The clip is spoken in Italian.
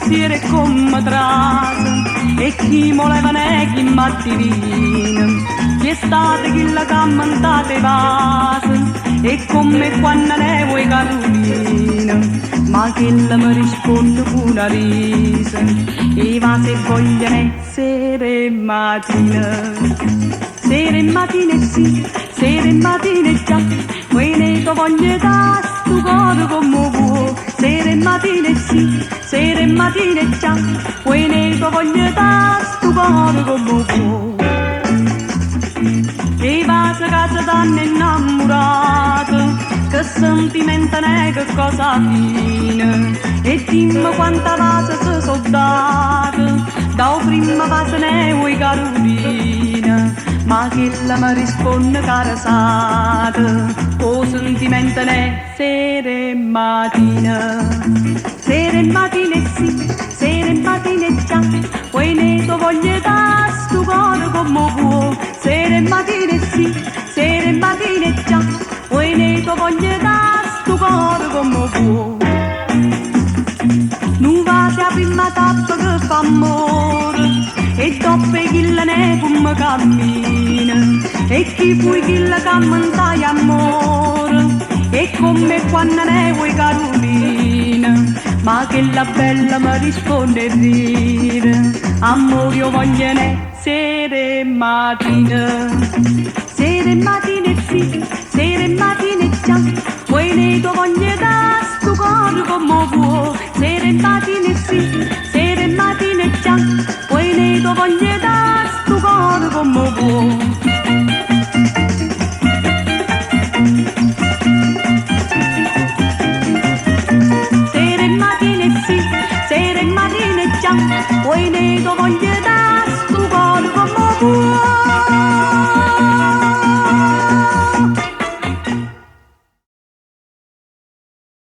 pensiero come trase e chi voleva ne chi mattivina chi è stata chi la cammantate vase e come quando ne vuoi Carolina ma che la mi risponde con una risa e va se vogliono sera e mattina sera e mattina sì sera e mattina già poi ne to voglio da sto cuore come può sera e mattina sì sera e mattina già poi ne to voglio da sto cuore come può e va se casa danno innamorato che sentimento ne che cosa fine e dimmi quanta vase se so date da prima vase ne vuoi Carolina ma che la mi risponde carasata o sentimento ne sera e mattina sera e mattina sì sera e mattina già poi ne to voglio da sto cuore come può sera e mattina sì sera e mattina già poi ne to voglio da sto cuore come può non va sia prima tappa che fa amore e dopo chi la ne come cammina e chi poi chi la cammanta amore e come quando ne vuoi Carolina ma che la bella mi risponde e dire amore io voglio ne sera e mattina sera e mattina sì sera e mattina già poi ne to voglio da sto cuore come può sera e mattina sì sera e mattina già poi ne to voglio da sto cuore come può sera e mattina sì sera e mattina già poi ne to voglio da